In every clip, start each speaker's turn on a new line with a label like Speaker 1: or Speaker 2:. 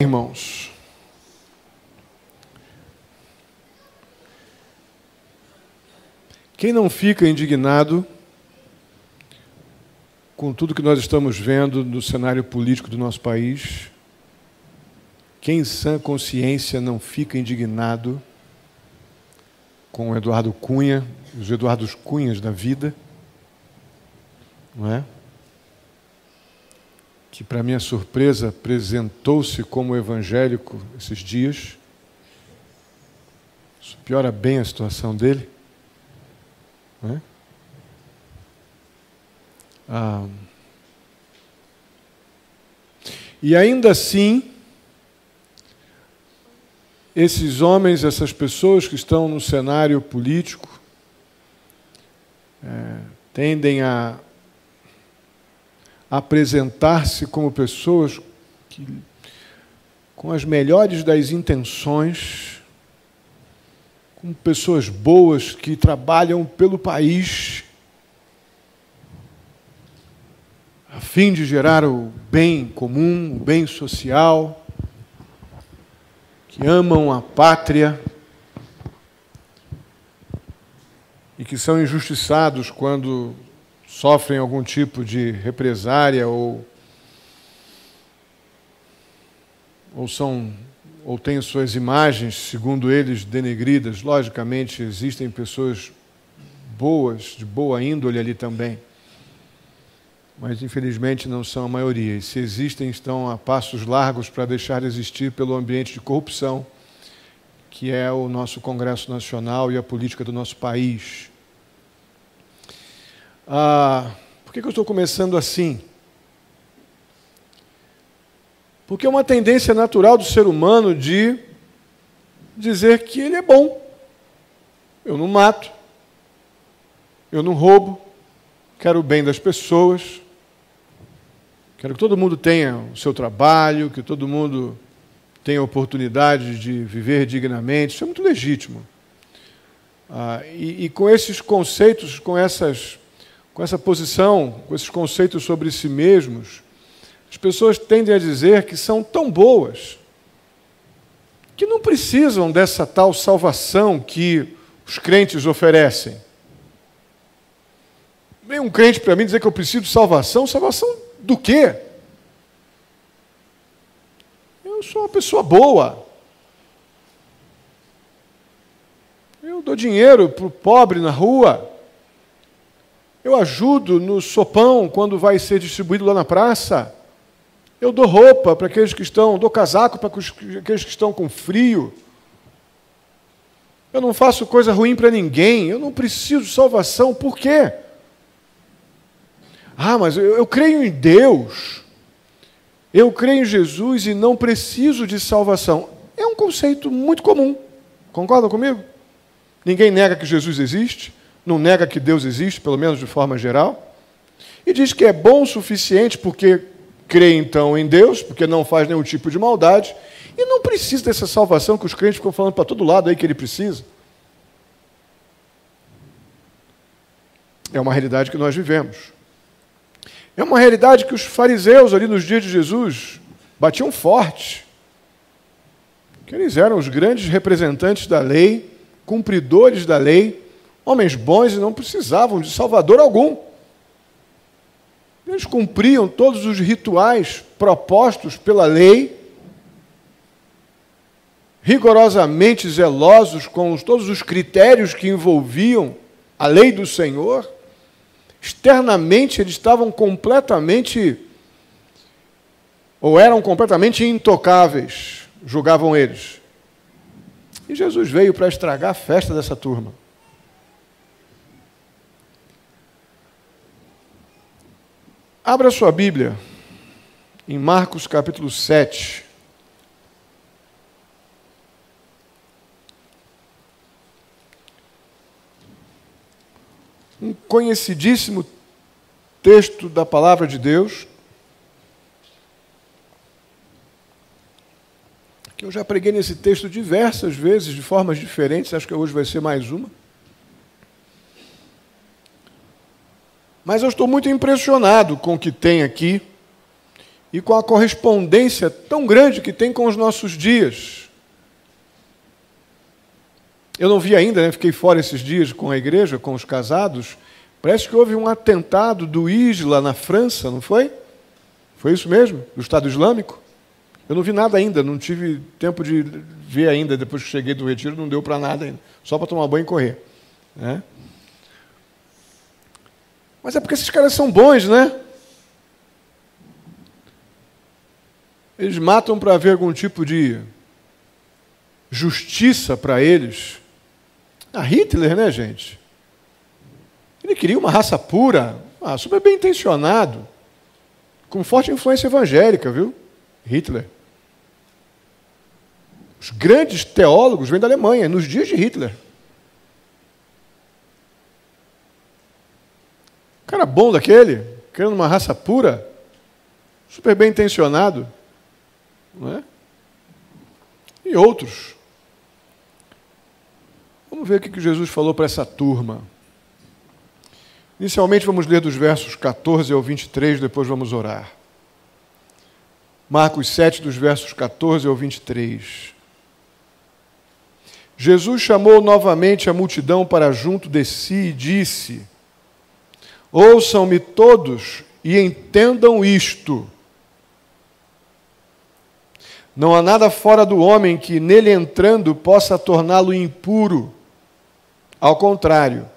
Speaker 1: Irmãos, quem não fica indignado com tudo que nós estamos vendo no cenário político do nosso país? Quem em sã consciência não fica indignado com o Eduardo Cunha, os Eduardos Cunhas da vida, não é? Que, para minha surpresa, apresentou-se como evangélico esses dias. Isso piora bem a situação dele. Não é? E ainda assim, esses homens, essas pessoas que estão no cenário político, tendem a apresentar-se como pessoas que, com as melhores das intenções, como pessoas boas que trabalham pelo país a fim de gerar o bem comum, o bem social, que amam a pátria e que são injustiçados quando sofrem algum tipo de represária ou têm suas imagens, segundo eles, denegridas. Logicamente, existem pessoas boas, de boa índole ali também, mas infelizmente não são a maioria. E se existem, estão a passos largos para deixar de existir pelo ambiente de corrupção, que é o nosso Congresso Nacional e a política do nosso país. Por que eu estou começando assim? Porque é uma tendência natural do ser humano de dizer que ele é bom. Eu não mato, eu não roubo, quero o bem das pessoas, quero que todo mundo tenha o seu trabalho, que todo mundo tenha a oportunidade de viver dignamente. Isso é muito legítimo. E com esses conceitos, com essa posição, com esses conceitos sobre si mesmos, as pessoas tendem a dizer que são tão boas que não precisam dessa tal salvação que os crentes oferecem. Vem um crente para mim dizer que eu preciso de salvação. Salvação do quê? Eu sou uma pessoa boa. Eu dou dinheiro para o pobre na rua. Eu ajudo no sopão quando vai ser distribuído lá na praça. Eu dou roupa para aqueles que estão, dou casaco para aqueles que estão com frio. Eu não faço coisa ruim para ninguém. Eu não preciso de salvação. Por quê? Mas eu creio em Deus. Eu creio em Jesus e não preciso de salvação. É um conceito muito comum. Concordam comigo? Ninguém nega que Jesus existe. Não nega que Deus existe, pelo menos de forma geral, e diz que é bom o suficiente porque crê então em Deus, porque não faz nenhum tipo de maldade, e não precisa dessa salvação que os crentes ficam falando para todo lado aí que ele precisa. É uma realidade que nós vivemos. É uma realidade que os fariseus ali nos dias de Jesus batiam forte, que eles eram os grandes representantes da lei, cumpridores da lei, homens bons e não precisavam de salvador algum. Eles cumpriam todos os rituais propostos pela lei, rigorosamente zelosos com todos os critérios que envolviam a lei do Senhor. Externamente eles estavam completamente, ou eram completamente intocáveis, julgavam eles. E Jesus veio para estragar a festa dessa turma. Abra sua Bíblia em Marcos capítulo 7. Um conhecidíssimo texto da palavra de Deus, que eu já preguei nesse texto diversas vezes, de formas diferentes, acho que hoje vai ser mais uma. Mas eu estou muito impressionado com o que tem aqui e com a correspondência tão grande que tem com os nossos dias. Eu não vi ainda, né? Fiquei fora esses dias com a igreja, com os casados. Parece que houve um atentado do Isla na França, não foi? Foi isso mesmo? Do Estado Islâmico? Eu não vi nada ainda, não tive tempo de ver ainda, depois que cheguei do retiro, não deu para nada ainda. Só para tomar banho e correr. Né? Mas é porque esses caras são bons, né? Eles matam para haver algum tipo de justiça para eles. Hitler, né, gente? Ele queria uma raça pura, super bem intencionado, com forte influência evangélica, viu? Hitler. Os grandes teólogos vêm da Alemanha, nos dias de Hitler. Cara bom daquele, querendo uma raça pura, super bem intencionado, não é? E outros. Vamos ver o que Jesus falou para essa turma. Inicialmente vamos ler dos versos 14 ao 23, depois vamos orar. Marcos 7, dos versos 14 ao 23. Jesus chamou novamente a multidão para junto de si e disse: ouçam-me todos e entendam isto. Não há nada fora do homem que, nele entrando, possa torná-lo impuro. Ao contrário,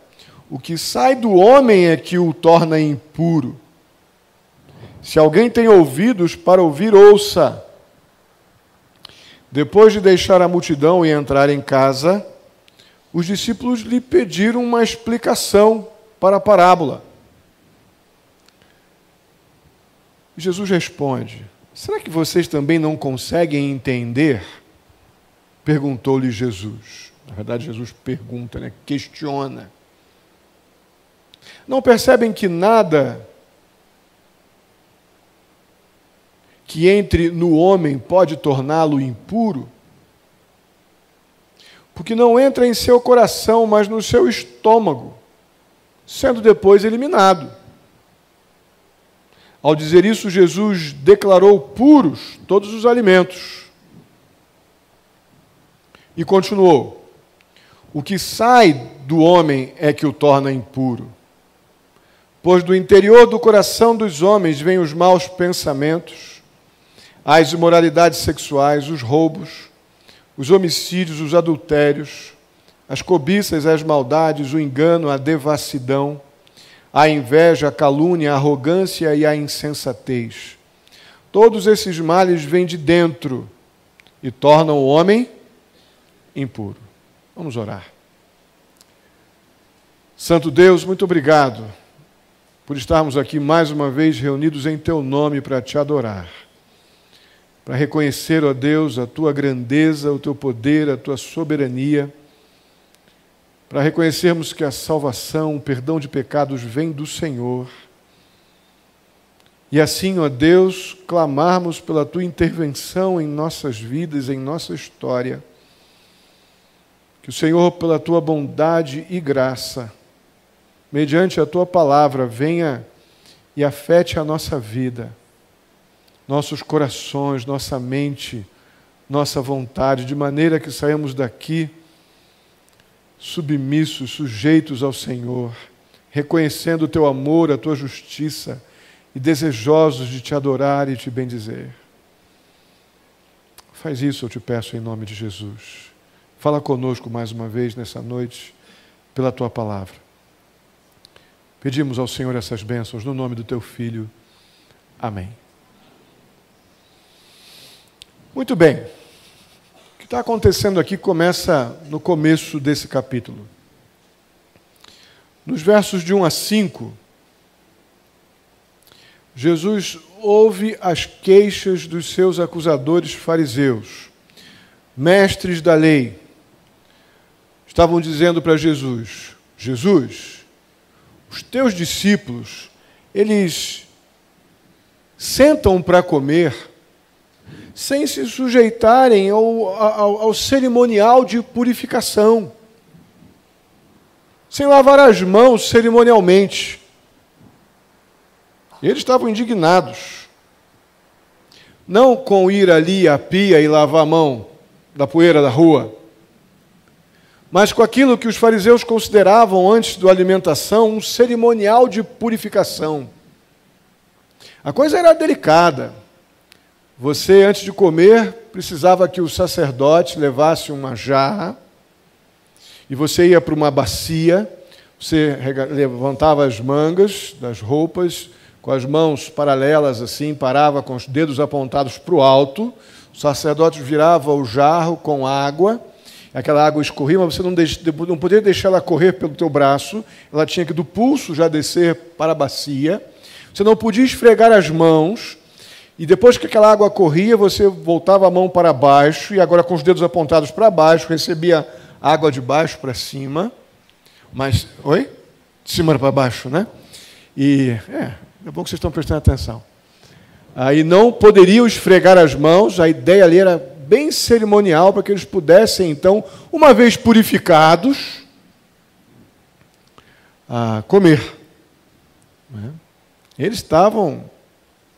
Speaker 1: o que sai do homem é que o torna impuro. Se alguém tem ouvidos para ouvir, ouça. Depois de deixar a multidão e entrar em casa, os discípulos lhe pediram uma explicação para a parábola. Jesus responde: será que vocês também não conseguem entender? Perguntou-lhe Jesus. Na verdade, Jesus pergunta, né? Questiona. Não percebem que nada que entre no homem pode torná-lo impuro? Porque não entra em seu coração, mas no seu estômago, sendo depois eliminado. Ao dizer isso, Jesus declarou puros todos os alimentos. E continuou: o que sai do homem é que o torna impuro. Pois do interior do coração dos homens vêm os maus pensamentos, as imoralidades sexuais, os roubos, os homicídios, os adultérios, as cobiças, as maldades, o engano, a devassidão, a inveja, a calúnia, a arrogância e a insensatez. Todos esses males vêm de dentro e tornam o homem impuro. Vamos orar. Santo Deus, muito obrigado por estarmos aqui mais uma vez reunidos em Teu nome para Te adorar, para reconhecer, ó Deus, a Tua grandeza, o Teu poder, a Tua soberania, para reconhecermos que a salvação, o perdão de pecados vem do Senhor. E assim, ó Deus, clamarmos pela Tua intervenção em nossas vidas, em nossa história. Que o Senhor, pela Tua bondade e graça, mediante a Tua palavra, venha e afete a nossa vida, nossos corações, nossa mente, nossa vontade, de maneira que saímos daqui submissos, sujeitos ao Senhor, reconhecendo o Teu amor, a Tua justiça e desejosos de Te adorar e Te bendizer. Faz isso, eu te peço, em nome de Jesus. Fala conosco mais uma vez nessa noite, pela Tua palavra. Pedimos ao Senhor essas bênçãos no nome do Teu Filho. Amém. Muito bem. O que está acontecendo aqui começa no começo desse capítulo. Nos versos de 1 a 5, Jesus ouve as queixas dos seus acusadores fariseus, mestres da lei. Estavam dizendo para Jesus: Jesus, os teus discípulos, eles sentam para comer sem se sujeitarem ao cerimonial de purificação, sem lavar as mãos cerimonialmente. Eles estavam indignados. não com ir ali à pia e lavar a mão da poeira da rua, mas com aquilo que os fariseus consideravam antes da alimentação um cerimonial de purificação. A coisa era delicada. Você, antes de comer, precisava que o sacerdote levasse uma jarra e você ia para uma bacia, você levantava as mangas das roupas, com as mãos paralelas assim, parava com os dedos apontados para o alto, o sacerdote virava o jarro com água, aquela água escorria, mas você não podia deixar ela correr pelo teu braço, ela tinha que do pulso já descer para a bacia, você não podia esfregar as mãos, e depois que aquela água corria, você voltava a mão para baixo, e agora com os dedos apontados para baixo, recebia água de baixo para cima, mas, oi? De cima para baixo, né? E, é bom que vocês estão prestando atenção. Aí não poderiam esfregar as mãos, a ideia ali era bem cerimonial, para que eles pudessem, então, uma vez purificados, comer. Eles estavam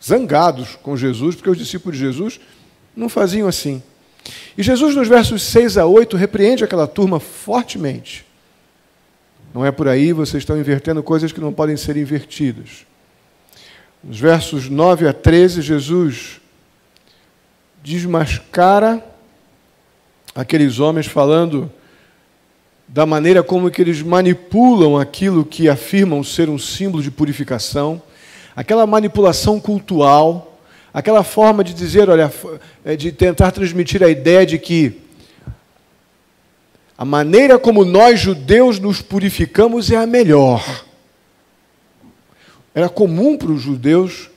Speaker 1: zangados com Jesus, porque os discípulos de Jesus não faziam assim. E Jesus, nos versos 6 a 8, repreende aquela turma fortemente. Não é por aí, vocês estão invertendo coisas que não podem ser invertidas. Nos versos 9 a 13, Jesus desmascara aqueles homens falando da maneira como que eles manipulam aquilo que afirmam ser um símbolo de purificação, aquela manipulação cultural, aquela forma de dizer, olha, de tentar transmitir a ideia de que a maneira como nós judeus nos purificamos é a melhor. Era comum para os judeus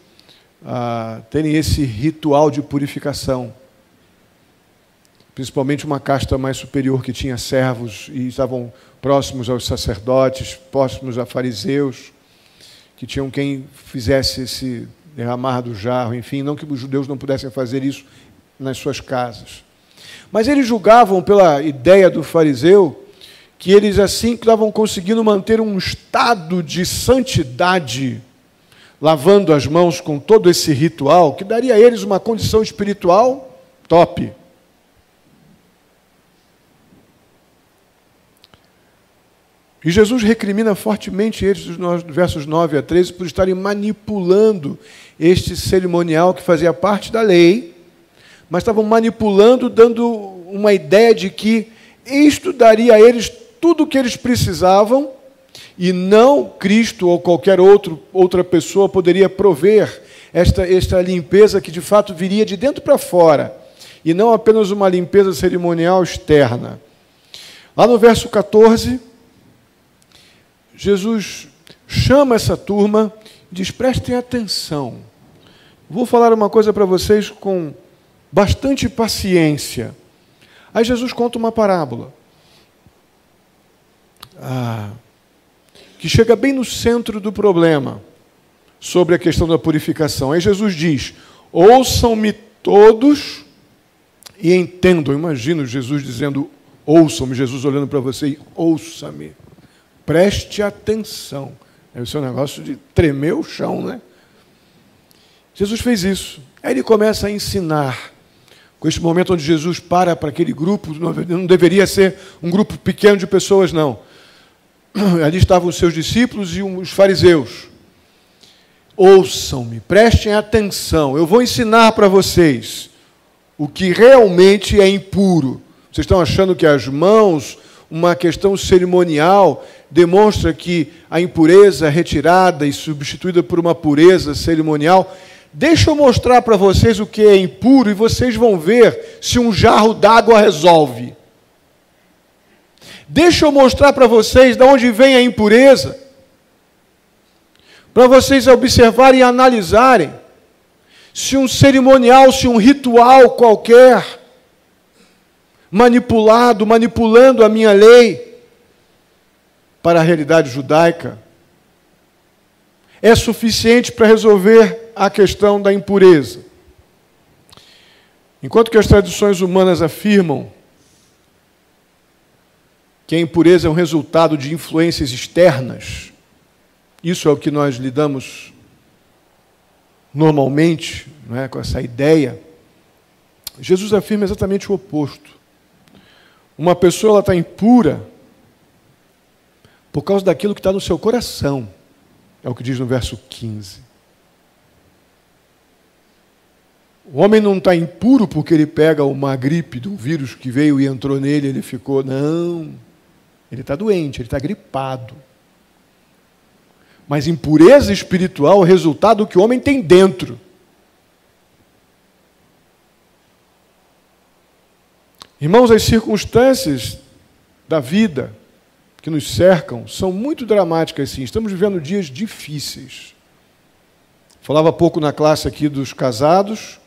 Speaker 1: terem esse ritual de purificação. Principalmente uma casta mais superior que tinha servos e estavam próximos aos sacerdotes, próximos a fariseus, que tinham quem fizesse esse derramar do jarro, enfim, não que os judeus não pudessem fazer isso nas suas casas. Mas eles julgavam, pela ideia do fariseu, que eles assim estavam conseguindo manter um estado de santidade, lavando as mãos com todo esse ritual, que daria a eles uma condição espiritual top. E Jesus recrimina fortemente eles, dos versos 9 a 13, por estarem manipulando este cerimonial que fazia parte da lei, mas estavam manipulando, dando uma ideia de que isto daria a eles tudo o que eles precisavam, e não Cristo ou qualquer outra pessoa poderia prover esta limpeza que de fato viria de dentro para fora, e não apenas uma limpeza cerimonial externa. Lá no verso 14, Jesus chama essa turma e diz, prestem atenção. Vou falar uma coisa para vocês com bastante paciência. Aí Jesus conta uma parábola, que chega bem no centro do problema, sobre a questão da purificação. Aí Jesus diz, ouçam-me todos e entendam. Imagino Jesus dizendo, ouçam-me, Jesus olhando para você e ouça-me. Preste atenção. É o seu negócio de tremer o chão, né? Jesus fez isso. Aí ele começa a ensinar. Com este momento onde Jesus para aquele grupo, não deveria ser um grupo pequeno de pessoas, não. Ali estavam os seus discípulos e os fariseus. Ouçam-me, prestem atenção. Eu vou ensinar para vocês o que realmente é impuro. Vocês estão achando que as mãos, uma questão cerimonial, demonstra que a impureza é retirada e substituída por uma pureza cerimonial? Deixa eu mostrar para vocês o que é impuro e vocês vão ver se um jarro d'água resolve. Deixa eu mostrar para vocês de onde vem a impureza, para vocês observarem e analisarem se um cerimonial, se um ritual qualquer, manipulando a minha lei para a realidade judaica, é suficiente para resolver a questão da impureza. Enquanto que as tradições humanas afirmam que a impureza é um resultado de influências externas, isso é o que nós lidamos normalmente, não é, com essa ideia, Jesus afirma exatamente o oposto. Uma pessoa ela está impura por causa daquilo que está no seu coração. É o que diz no verso 15. O homem não está impuro porque ele pega uma gripe de um vírus que veio e entrou nele, ele ficou. Não. Ele está doente, ele está gripado. Mas impureza espiritual é o resultado do que o homem tem dentro. Irmãos, as circunstâncias da vida que nos cercam são muito dramáticas, sim. Estamos vivendo dias difíceis. Falava há pouco na classe aqui dos casados,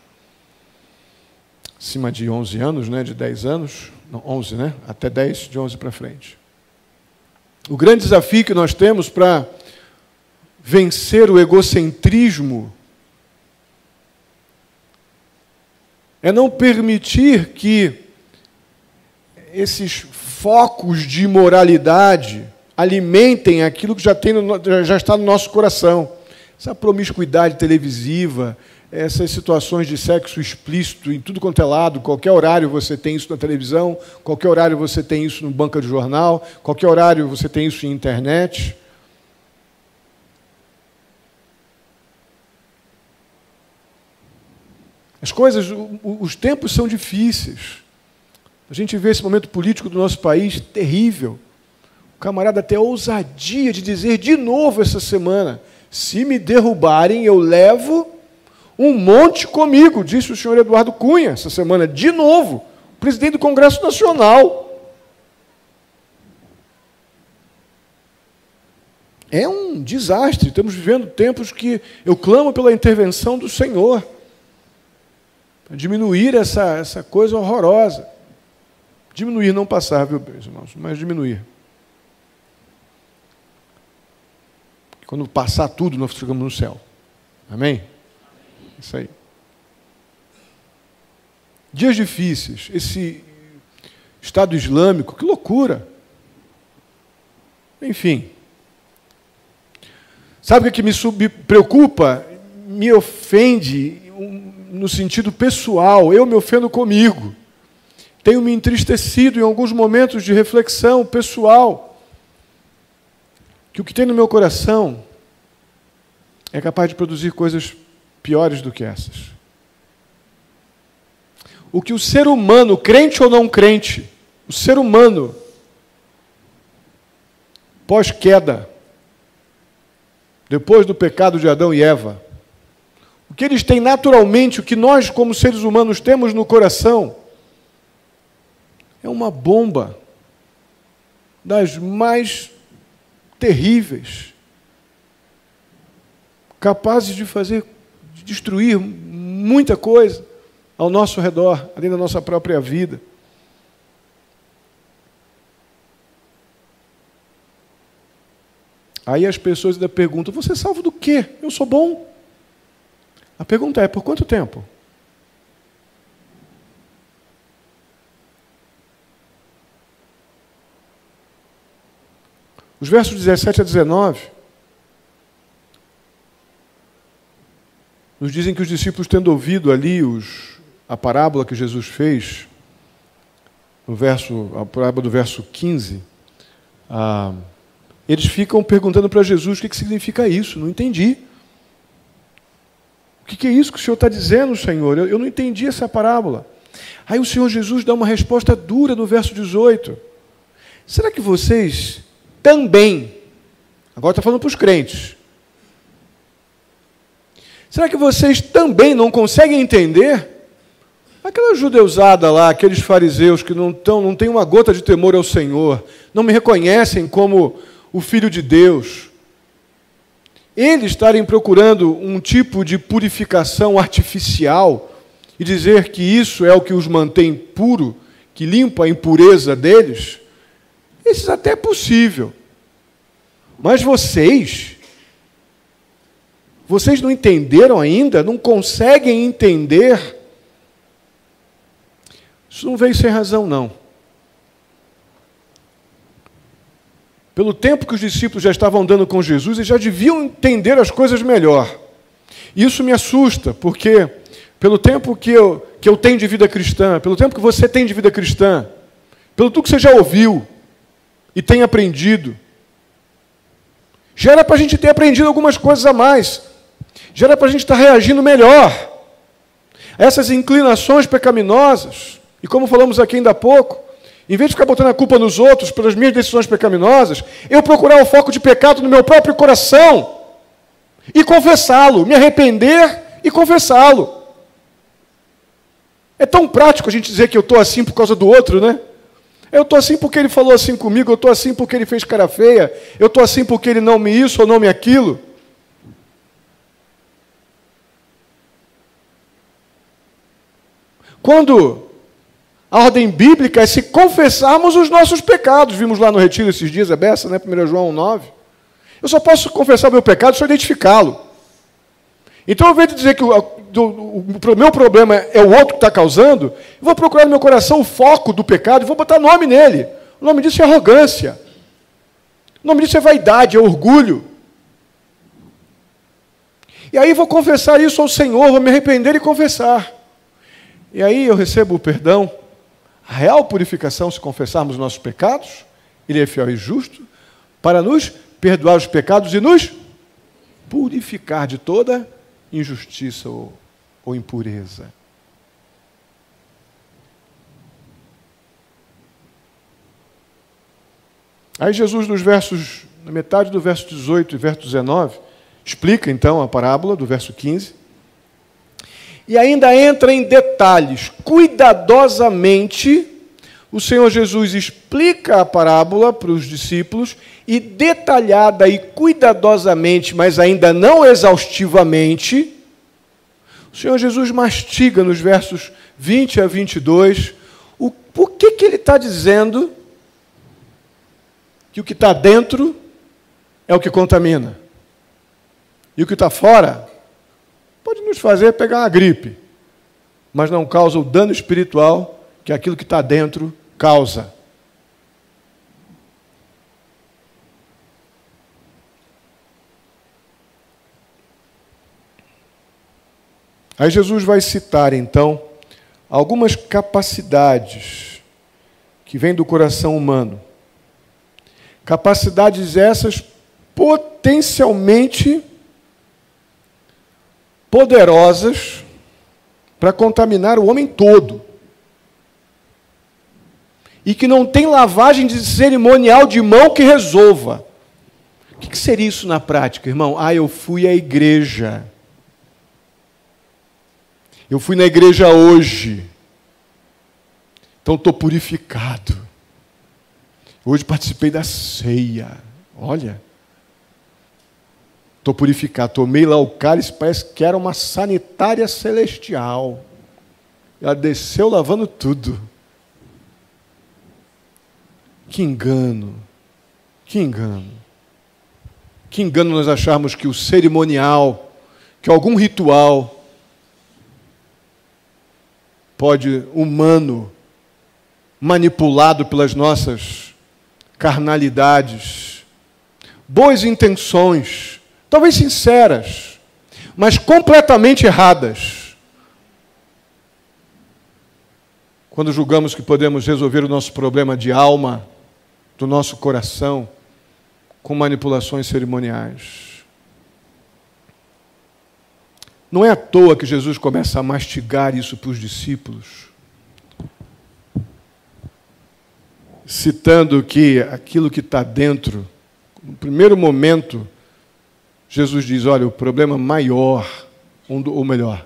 Speaker 1: acima de 11 anos, né, de 10 anos, não, 11, né, até 10, de 11 para frente. O grande desafio que nós temos para vencer o egocentrismo é não permitir que esses focos de imoralidade alimentem aquilo que já está no nosso coração. Essa promiscuidade televisiva, essas situações de sexo explícito em tudo quanto é lado, qualquer horário você tem isso na televisão, qualquer horário você tem isso no banca de jornal, qualquer horário você tem isso em internet. As coisas, os tempos são difíceis. A gente vê esse momento político do nosso país terrível. O camarada tem a ousadia de dizer de novo essa semana: se me derrubarem, eu levo um monte comigo, disse o senhor Eduardo Cunha essa semana, de novo, presidente do Congresso Nacional. É um desastre. Estamos vivendo tempos que eu clamo pela intervenção do Senhor para diminuir essa coisa horrorosa. Diminuir, não passar, viu, meus irmãos, mas diminuir. Quando passar tudo, nós chegamos no céu. Amém? Isso aí. Dias difíceis, esse Estado Islâmico, que loucura. Enfim. Sabe o que me preocupa? Me ofende no sentido pessoal. Eu me ofendo comigo. Tenho me entristecido em alguns momentos de reflexão pessoal, que o que tem no meu coração é capaz de produzir coisas piores do que essas. O que o ser humano, crente ou não crente, o ser humano, pós-queda, depois do pecado de Adão e Eva, o que eles têm naturalmente, o que nós como seres humanos temos no coração, é uma bomba das mais terríveis, capazes de destruir muita coisa ao nosso redor, além da nossa própria vida. Aí as pessoas ainda perguntam: você é salvo do quê? Eu sou bom. A pergunta é: por quanto tempo? Os versos 17 a 19 nos dizem que os discípulos, tendo ouvido ali a parábola que Jesus fez, a parábola do verso 15, eles ficam perguntando para Jesus: o que significa isso? Não entendi. O que é isso que o Senhor está dizendo, Senhor? Eu não entendi essa parábola. Aí o Senhor Jesus dá uma resposta dura no verso 18. Será que vocês também, agora está falando para os crentes, será que vocês também não conseguem entender? Aquela judeusada lá, aqueles fariseus que não têm uma gota de temor ao Senhor, não me reconhecem como o Filho de Deus, eles estarem procurando um tipo de purificação artificial e dizer que isso é o que os mantém puro, que limpa a impureza deles, isso até é possível. Mas vocês não entenderam ainda? Não conseguem entender? Isso não veio sem razão, não. Pelo tempo que os discípulos já estavam andando com Jesus, eles já deviam entender as coisas melhor. Isso me assusta, porque pelo tempo que eu tenho de vida cristã, pelo tempo que você tem de vida cristã, pelo tudo que você já ouviu e tem aprendido, já era para a gente ter aprendido algumas coisas a mais, já era para a gente estar reagindo melhor a essas inclinações pecaminosas. E como falamos aqui ainda há pouco, em vez de ficar botando a culpa nos outros pelas minhas decisões pecaminosas, eu procurar o foco de pecado no meu próprio coração e confessá-lo, me arrepender e confessá-lo. É tão prático a gente dizer que eu estou assim por causa do outro, né? Eu estou assim porque ele falou assim comigo, eu estou assim porque ele fez cara feia, eu estou assim porque ele não me isso ou não me aquilo. Quando a ordem bíblica é se confessarmos os nossos pecados. Vimos lá no retiro esses dias, a beça, né? 1 João 9. Eu só posso confessar o meu pecado se eu identificá-lo. Então, ao invés de dizer que o meu problema é o outro que está causando, eu vou procurar no meu coração o foco do pecado e vou botar nome nele. O nome disso é arrogância. O nome disso é vaidade, é orgulho. E aí vou confessar isso ao Senhor, vou me arrepender e confessar. E aí eu recebo o perdão, a real purificação, se confessarmos os nossos pecados. Ele é fiel e justo para nos perdoar os pecados e nos purificar de toda injustiça ou impureza. Aí Jesus, na metade do verso 18 e verso 19, explica então a parábola do verso 15, e ainda entra em detalhes. Cuidadosamente, o Senhor Jesus explica a parábola para os discípulos e detalhada e cuidadosamente, mas ainda não exaustivamente, o Senhor Jesus mastiga nos versos 20 a 22 por que ele está dizendo que o que está dentro é o que contamina e o que está fora pode nos fazer pegar uma gripe, mas não causa o dano espiritual que aquilo que está dentro causa. Aí Jesus vai citar, então, algumas capacidades que vêm do coração humano. Capacidades essas potencialmente poderosas para contaminar o homem todo. E que não tem lavagem de cerimonial de mão que resolva. O que seria isso na prática, irmão? Eu fui à igreja. Eu fui na igreja hoje. Então estou purificado. Hoje participei da ceia. Olha. Estou purificado, tomei lá o cálice, parece que era uma sanitária celestial. Ela desceu lavando tudo. Que engano. Que engano. Que engano nós acharmos que o cerimonial, que algum ritual humano, manipulado pelas nossas carnalidades, boas intenções, talvez sinceras, mas completamente erradas. Quando julgamos que podemos resolver o nosso problema de alma, do nosso coração, com manipulações cerimoniais. Não é à toa que Jesus começa a mastigar isso para os discípulos, citando que aquilo que está dentro, no primeiro momento, Jesus diz, olha, o problema maior, ou melhor,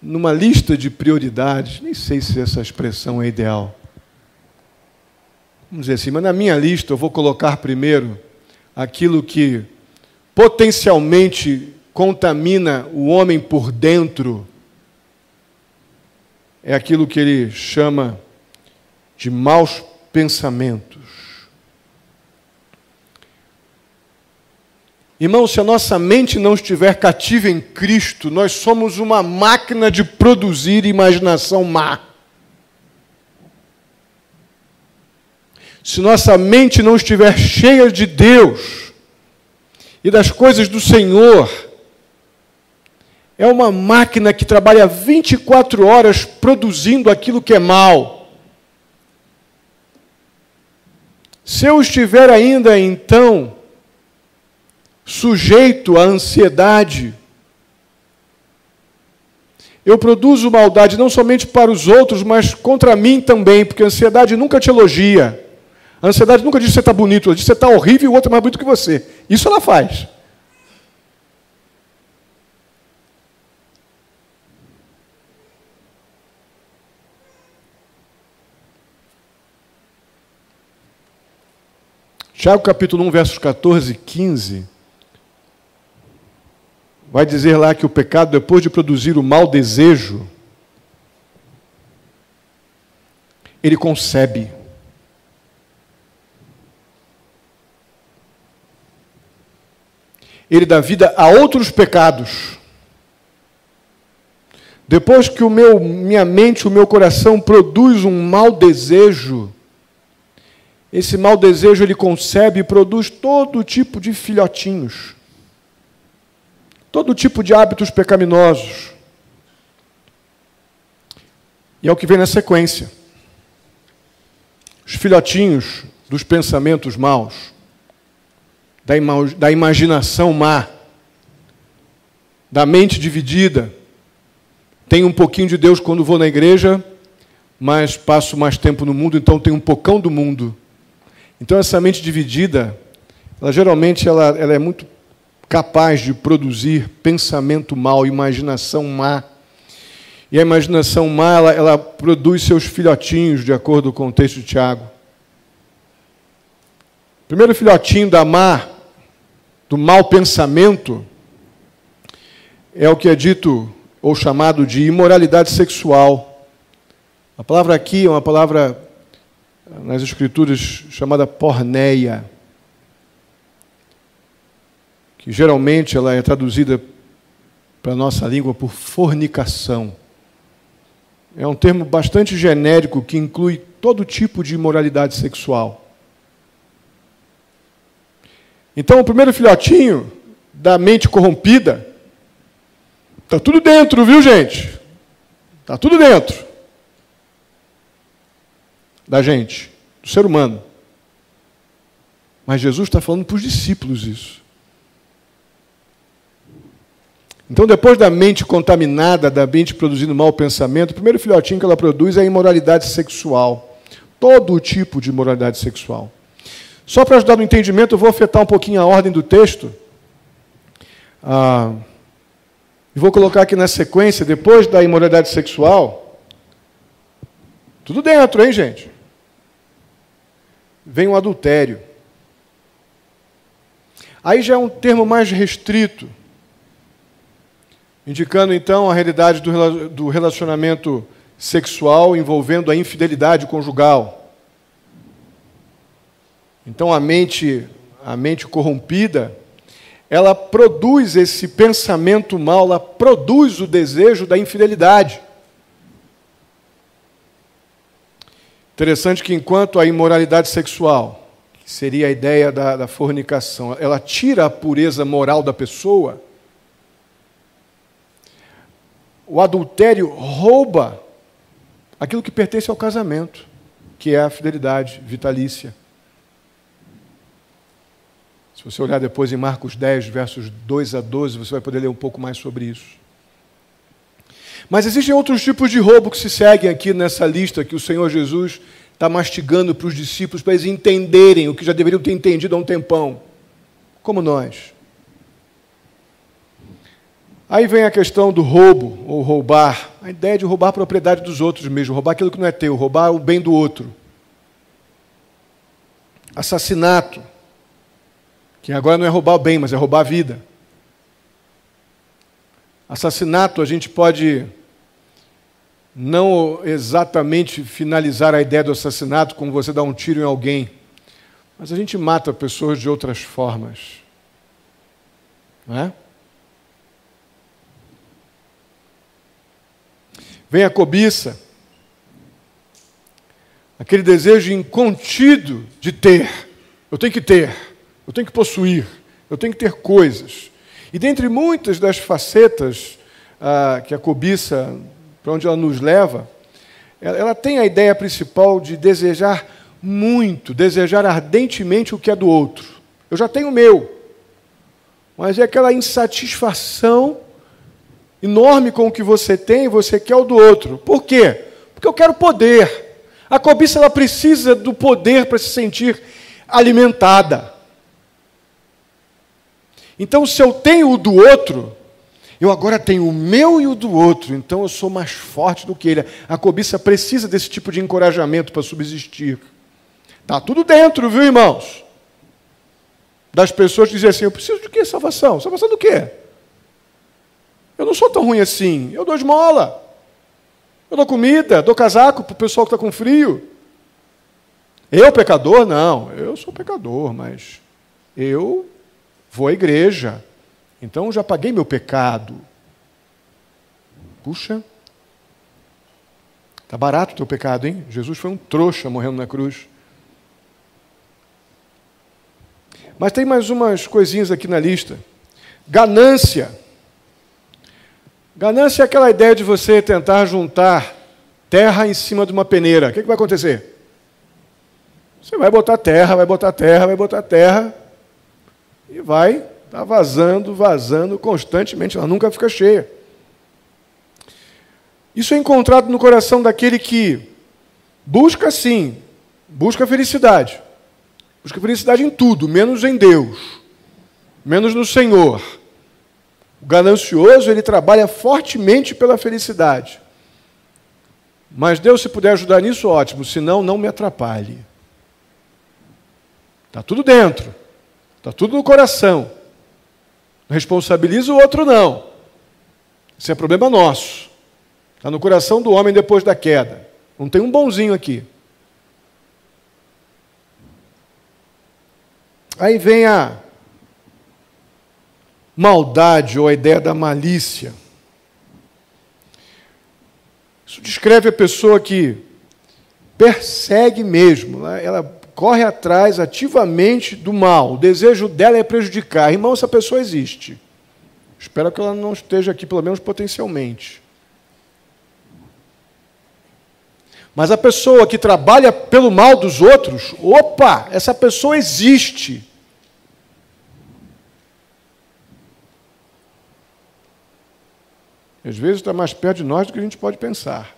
Speaker 1: numa lista de prioridades, nem sei se essa expressão é ideal, vamos dizer assim, mas na minha lista eu vou colocar primeiro aquilo que potencialmente contamina o homem por dentro, é aquilo que ele chama de maus pensamentos. Irmão, se a nossa mente não estiver cativa em Cristo, nós somos uma máquina de produzir imaginação má. Se nossa mente não estiver cheia de Deus e das coisas do Senhor, é uma máquina que trabalha 24 horas produzindo aquilo que é mal. Se eu estiver ainda, então, sujeito à ansiedade, eu produzo maldade não somente para os outros, mas contra mim também, porque a ansiedade nunca te elogia. A ansiedade nunca diz que você está bonito, ela diz que você está horrível e o outro é mais bonito que você. Isso ela faz. Tiago capítulo 1, versos 14 e 15, vai dizer lá que o pecado, depois de produzir o mau desejo, ele concebe. Ele dá vida a outros pecados. Depois que minha mente, o meu coração produz um mau desejo, esse mau desejo ele concebe e produz todo tipo de filhotinhos. Todo tipo de hábitos pecaminosos. E é o que vem na sequência. Os filhotinhos dos pensamentos maus, da imaginação má, da mente dividida. Tenho um pouquinho de Deus quando vou na igreja, mas passo mais tempo no mundo, então tenho um pocão do mundo. Então essa mente dividida, geralmente ela é muito capaz de produzir pensamento mau, imaginação má. E a imaginação má, ela produz seus filhotinhos, de acordo com o texto de Tiago. O primeiro filhotinho do mau pensamento, é o que é dito, ou chamado de imoralidade sexual. A palavra aqui é uma palavra, nas Escrituras, chamada porneia, que geralmente ela é traduzida para a nossa língua por fornicação. É um termo bastante genérico que inclui todo tipo de imoralidade sexual. Então, o primeiro filhotinho da mente corrompida, está tudo dentro, viu, gente? Está tudo dentro da gente, do ser humano. Mas Jesus está falando para os discípulos isso. Então, depois da mente contaminada, da mente produzindo mau pensamento, o primeiro filhotinho que ela produz é a imoralidade sexual. Todo tipo de imoralidade sexual. Só para ajudar no entendimento, eu vou afetar um pouquinho a ordem do texto. E vou colocar aqui na sequência, depois da imoralidade sexual, tudo dentro, hein, gente? Vem o adultério. Aí já é um termo mais restrito, indicando, então, a realidade do relacionamento sexual envolvendo a infidelidade conjugal. Então, a mente corrompida, ela produz esse pensamento mau, ela produz o desejo da infidelidade. Interessante que, enquanto a imoralidade sexual, que seria a ideia da fornicação, ela tira a pureza moral da pessoa, o adultério rouba aquilo que pertence ao casamento, que é a fidelidade vitalícia. Se você olhar depois em Marcos 10, versos 2 a 12, você vai poder ler um pouco mais sobre isso. Mas existem outros tipos de roubo que se seguem aqui nessa lista que o Senhor Jesus está mastigando para os discípulos, para eles entenderem o que já deveriam ter entendido há um tempão, como nós. Aí vem a questão do roubo, ou roubar. A ideia de roubar a propriedade dos outros mesmo, roubar aquilo que não é teu, roubar o bem do outro. Assassinato, que agora não é roubar o bem, mas é roubar a vida. Assassinato, a gente pode não exatamente finalizar a ideia do assassinato como você dar um tiro em alguém, mas a gente mata pessoas de outras formas. Não é? Vem a cobiça, aquele desejo incontido de ter. Eu tenho que ter, eu tenho que possuir, eu tenho que ter coisas. E dentre muitas das facetas que a cobiça, para onde ela nos leva, ela tem a ideia principal de desejar muito, desejar ardentemente o que é do outro. Eu já tenho o meu, mas é aquela insatisfação enorme com o que você tem e você quer o do outro. Por quê? Porque eu quero poder. A cobiça ela precisa do poder para se sentir alimentada. Então, se eu tenho o do outro, eu agora tenho o meu e o do outro, então eu sou mais forte do que ele. A cobiça precisa desse tipo de encorajamento para subsistir. Está tudo dentro, viu, irmãos? Das pessoas que dizem assim, eu preciso de quê? Salvação. Salvação do quê? Eu não sou tão ruim assim. Eu dou esmola. Eu dou comida, dou casaco para o pessoal que está com frio. Eu, pecador? Não, eu sou pecador, mas eu vou à igreja. Então, já paguei meu pecado. Puxa, está barato o teu pecado, hein? Jesus foi um trouxa morrendo na cruz. Mas tem mais umas coisinhas aqui na lista. Ganância. Ganância é aquela ideia de você tentar juntar terra em cima de uma peneira. O que vai acontecer? Você vai botar terra, vai botar terra, vai botar terra, e vai estar vazando, vazando constantemente, ela nunca fica cheia. Isso é encontrado no coração daquele que busca, sim, busca felicidade. Busca felicidade em tudo, menos em Deus, menos no Senhor. O ganancioso, ele trabalha fortemente pela felicidade. Mas Deus, se puder ajudar nisso, ótimo, senão não me atrapalhe. Está tudo dentro, está tudo no coração. Não responsabiliza o outro, não. Isso é problema nosso. Está no coração do homem depois da queda. Não tem um bonzinho aqui. Aí vem a maldade ou a ideia da malícia. Isso descreve a pessoa que persegue mesmo, né? Ela corre atrás ativamente do mal. O desejo dela é prejudicar. Irmão, essa pessoa existe. Espero que ela não esteja aqui, pelo menos potencialmente. Mas a pessoa que trabalha pelo mal dos outros, opa, essa pessoa existe. Às vezes está mais perto de nós do que a gente pode pensar.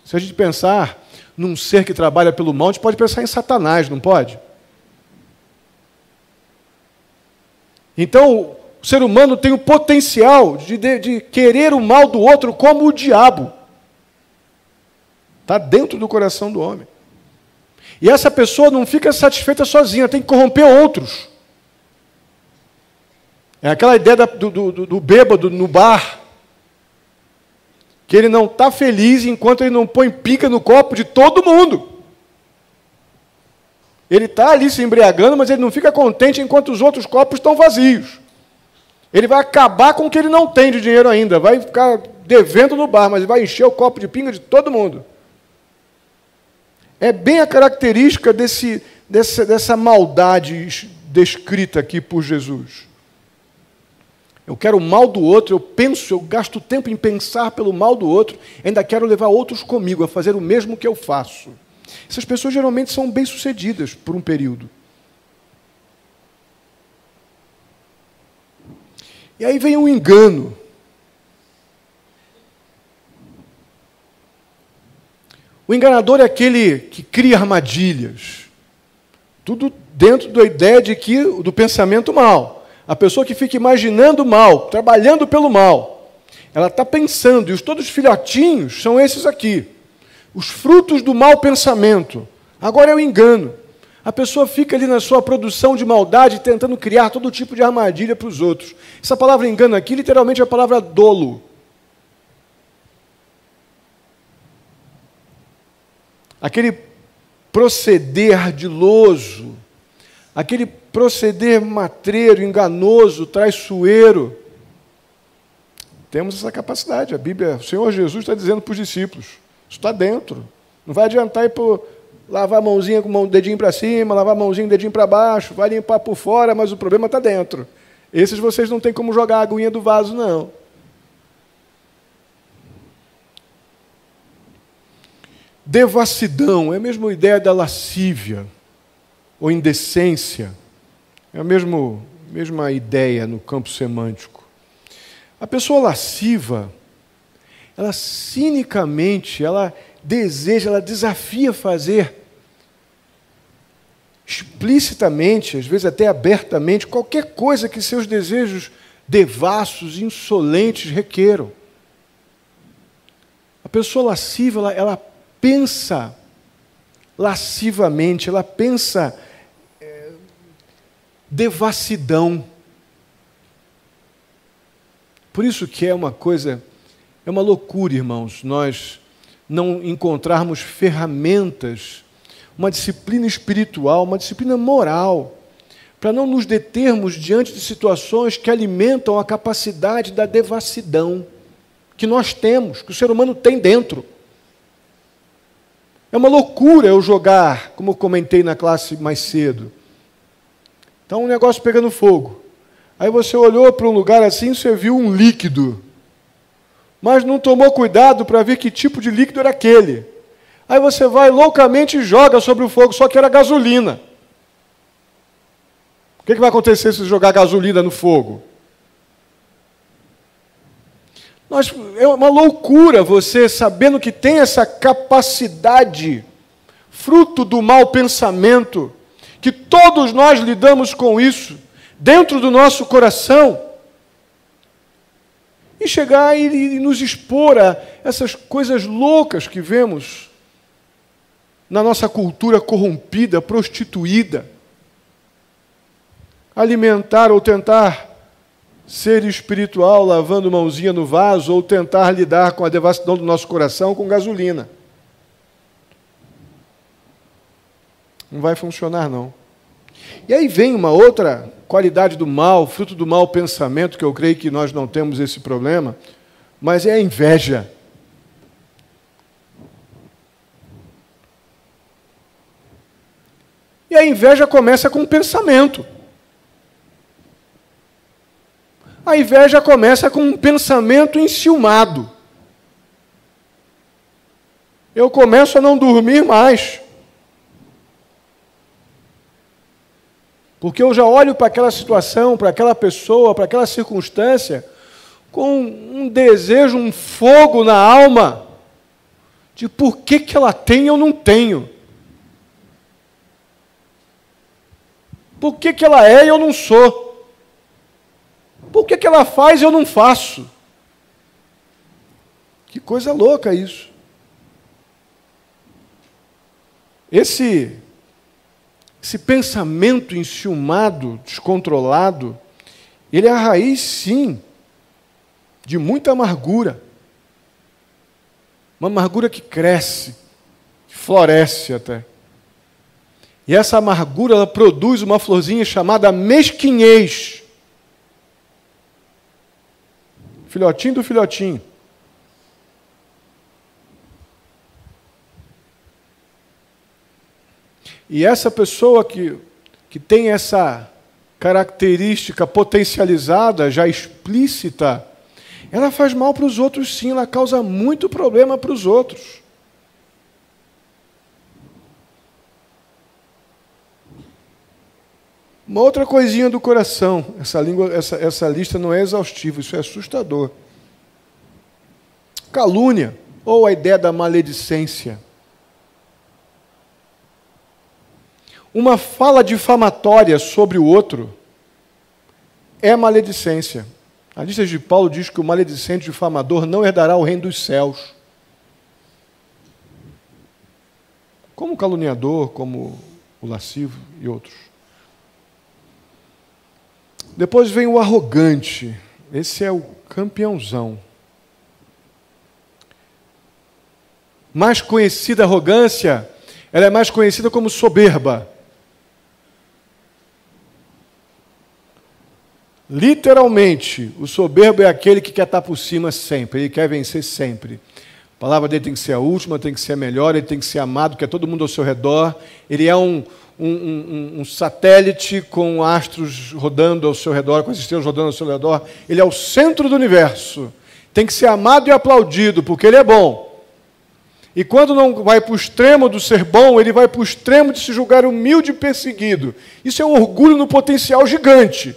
Speaker 1: Se a gente pensar num ser que trabalha pelo mal, a gente pode pensar em Satanás, não pode? Então, o ser humano tem o potencial de querer o mal do outro como o diabo. Está dentro do coração do homem. E essa pessoa não fica satisfeita sozinha, tem que corromper outros. É aquela ideia do bêbado no bar, que ele não está feliz enquanto ele não põe pica no copo de todo mundo. Ele está ali se embriagando, mas ele não fica contente enquanto os outros copos estão vazios. Ele vai acabar com o que ele não tem de dinheiro ainda, vai ficar devendo no bar, mas vai encher o copo de pinga de todo mundo. É bem a característica dessa maldade descrita aqui por Jesus. Eu quero o mal do outro, eu gasto tempo em pensar pelo mal do outro, ainda quero levar outros comigo a fazer o mesmo que eu faço. Essas pessoas geralmente são bem-sucedidas por um período. E aí vem o engano. O enganador é aquele que cria armadilhas. Tudo dentro da ideia do pensamento mal. A pessoa que fica imaginando o mal, trabalhando pelo mal, ela está pensando, e todos os filhotinhos são esses aqui. Os frutos do mau pensamento. Agora é o engano. A pessoa fica ali na sua produção de maldade, tentando criar todo tipo de armadilha para os outros. Essa palavra engano aqui, literalmente, é a palavra dolo. Aquele proceder ardiloso, aquele proceder matreiro, enganoso, traiçoeiro. Temos essa capacidade. A Bíblia, o Senhor Jesus está dizendo para os discípulos, isso está dentro. Não vai adiantar ir lavar a mãozinha com o dedinho para cima, lavar a mãozinha com o dedinho para baixo, vai limpar por fora, mas o problema está dentro. Esses vocês não têm como jogar a aguinha do vaso, não. Devassidão é a mesma ideia da lascívia ou indecência. É a mesma ideia no campo semântico. A pessoa lasciva, ela cinicamente, ela deseja, ela desafia fazer explicitamente, às vezes até abertamente, qualquer coisa que seus desejos devassos, insolentes requeram. A pessoa lasciva, ela pensa lascivamente, ela pensa devassidão. Por isso que é uma loucura, irmãos, nós não encontrarmos ferramentas, uma disciplina espiritual, uma disciplina moral, para não nos determos diante de situações que alimentam a capacidade da devassidão que nós temos, que o ser humano tem dentro. É uma loucura eu jogar, como eu comentei na classe mais cedo. Então, um negócio pegando fogo. Aí você olhou para um lugar assim, você viu um líquido, mas não tomou cuidado para ver que tipo de líquido era aquele. Aí você vai loucamente e joga sobre o fogo, só que era gasolina. O que vai acontecer se jogar gasolina no fogo? É uma loucura você, sabendo que tem essa capacidade, fruto do mau pensamento, que todos nós lidamos com isso, dentro do nosso coração, e chegar e nos expor a essas coisas loucas que vemos na nossa cultura corrompida, prostituída. Alimentar ou tentar ser espiritual lavando mãozinha no vaso ou tentar lidar com a devassidão do nosso coração com gasolina. Não vai funcionar, não. E aí vem uma outra qualidade do mal, fruto do mau pensamento, que eu creio que nós não temos esse problema, mas é a inveja. E a inveja começa com um pensamento. A inveja começa com um pensamento enciumado. Eu começo a não dormir mais. Porque eu já olho para aquela situação, para aquela pessoa, para aquela circunstância, com um desejo, um fogo na alma, de por que ela tem e eu não tenho. Por que ela é e eu não sou. Por que ela faz e eu não faço? Que coisa louca isso. Esse pensamento enciumado, descontrolado, ele é a raiz, sim, de muita amargura. Uma amargura que cresce, que floresce até. E essa amargura, ela produz uma florzinha chamada mesquinhez. Filhotinho do filhotinho. E essa pessoa que tem essa característica potencializada, já explícita, ela faz mal para os outros, sim, ela causa muito problema para os outros. Uma outra coisinha do coração, essa lista não é exaustiva, isso é assustador. Calúnia, ou a ideia da maledicência. Uma fala difamatória sobre o outro é maledicência. A lista de Paulo diz que o maledicente difamador não herdará o reino dos céus. Como o caluniador, como o lascivo e outros. Depois vem o arrogante. Esse é o campeãozão. Mais conhecida arrogância, ela é mais conhecida como soberba. Literalmente, o soberbo é aquele que quer estar por cima sempre, ele quer vencer sempre. A palavra dele tem que ser a última, tem que ser a melhor, ele tem que ser amado, que é todo mundo ao seu redor. Ele é um satélite com astros rodando ao seu redor, com as estrelas rodando ao seu redor. Ele é o centro do universo. Tem que ser amado e aplaudido, porque ele é bom. E quando não vai para o extremo do ser bom, ele vai para o extremo de se julgar humilde e perseguido. Isso é um orgulho no potencial gigante.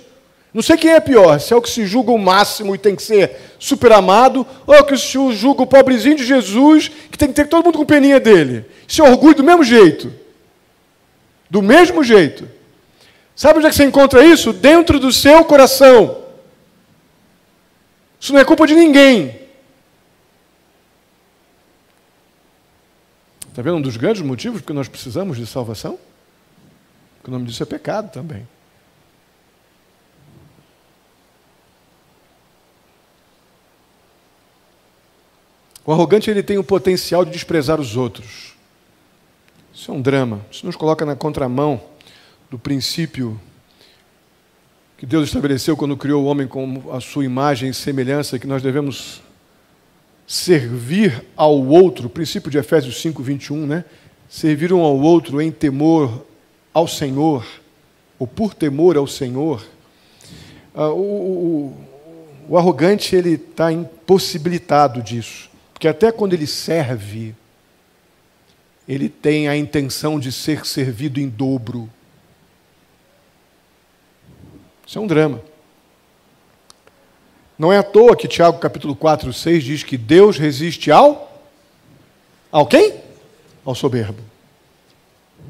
Speaker 1: Não sei quem é pior, se é o que se julga o máximo e tem que ser super amado, ou é o que se julga o pobrezinho de Jesus, que tem que ter todo mundo com peninha dele. Isso é orgulho do mesmo jeito. Do mesmo jeito. Sabe onde é que você encontra isso? Dentro do seu coração. Isso não é culpa de ninguém. Está vendo um dos grandes motivos porque nós precisamos de salvação? Porque o nome disso é pecado também. O arrogante ele tem o potencial de desprezar os outros. Isso é um drama. Isso nos coloca na contramão do princípio que Deus estabeleceu quando criou o homem com a sua imagem e semelhança, que nós devemos servir ao outro, o princípio de Efésios 5, 21, né? Servir um ao outro em temor ao Senhor, ou por temor ao Senhor. O arrogante ele está impossibilitado disso. Porque até quando ele serve, ele tem a intenção de ser servido em dobro. Isso é um drama. Não é à toa que Tiago capítulo 4, 6 diz que Deus resiste ao quem? Ao soberbo.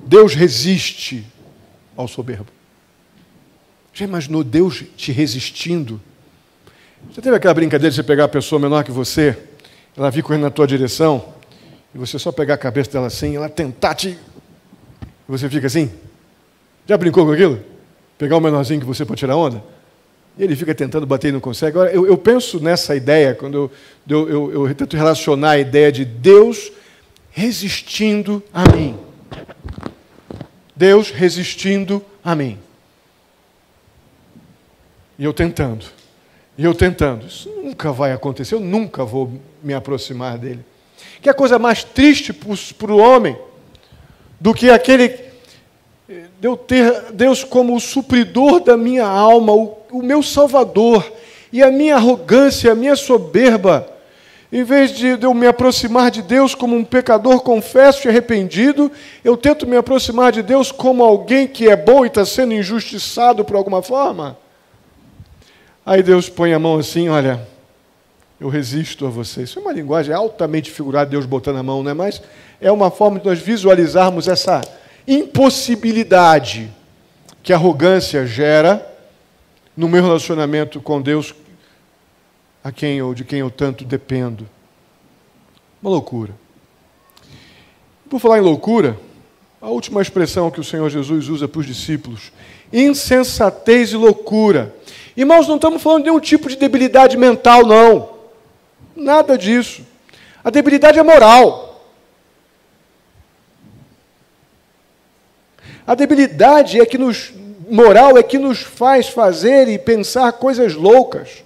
Speaker 1: Deus resiste ao soberbo. Já imaginou Deus te resistindo? Já teve aquela brincadeira de você pegar a pessoa menor que você, ela vir correndo na tua direção, e você só pegar a cabeça dela assim, ela tentar te... E você fica assim? Já brincou com aquilo? Pegar o menorzinho que você para tirar onda? E ele fica tentando bater e não consegue. Agora, eu penso nessa ideia, quando eu tento relacionar a ideia de Deus resistindo a mim. Deus resistindo a mim. E eu tentando. Isso nunca vai acontecer, eu nunca vou me aproximar dele. Que é a coisa mais triste para o homem do que aquele de eu ter Deus como o supridor da minha alma, o meu salvador, e a minha arrogância, a minha soberba, em vez de eu me aproximar de Deus como um pecador confesso e arrependido, eu tento me aproximar de Deus como alguém que é bom e está sendo injustiçado por alguma forma. Aí Deus põe a mão assim, olha, eu resisto a você. Isso é uma linguagem altamente figurada, Deus botando a mão, não é? Mas é uma forma de nós visualizarmos essa impossibilidade que a arrogância gera no meu relacionamento com Deus, de quem eu tanto dependo. Uma loucura. Por falar em loucura, a última expressão que o Senhor Jesus usa para os discípulos, insensatez e loucura. Irmãos, não estamos falando de nenhum tipo de debilidade mental, não. Nada disso. A debilidade é moral. A debilidade moral é que nos faz fazer e pensar coisas loucas.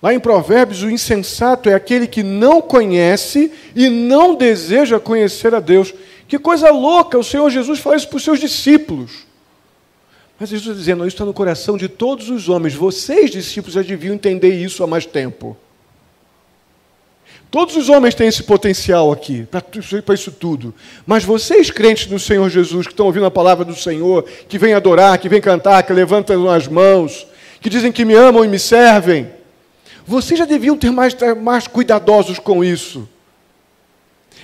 Speaker 1: Lá em Provérbios, o insensato é aquele que não conhece e não deseja conhecer a Deus. Que coisa louca, o Senhor Jesus fala isso para os seus discípulos. Mas Jesus está dizendo, isso está no coração de todos os homens. Vocês, discípulos, já deviam entender isso há mais tempo. Todos os homens têm esse potencial aqui, para isso tudo. Mas vocês, crentes no Senhor Jesus, que estão ouvindo a palavra do Senhor, que vêm adorar, que vêm cantar, que levantam as mãos, que dizem que me amam e me servem, vocês já deviam ter mais cuidadosos com isso.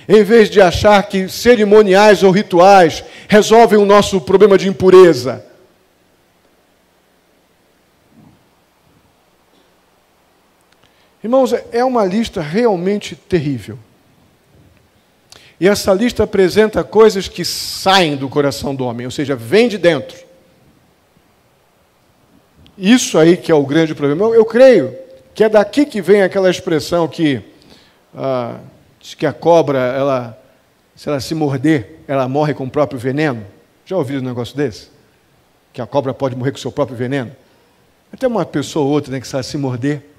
Speaker 1: Em vez de achar que cerimoniais ou rituais resolvem o nosso problema de impureza. Irmãos, é uma lista realmente terrível. E essa lista apresenta coisas que saem do coração do homem, ou seja, vem de dentro. Isso aí que é o grande problema. Eu creio que é daqui que vem aquela expressão que diz que a cobra, se ela se morder, ela morre com o próprio veneno. Já ouviram um negócio desse? Que a cobra pode morrer com o seu próprio veneno? Até uma pessoa ou outra, né, que se ela se morder,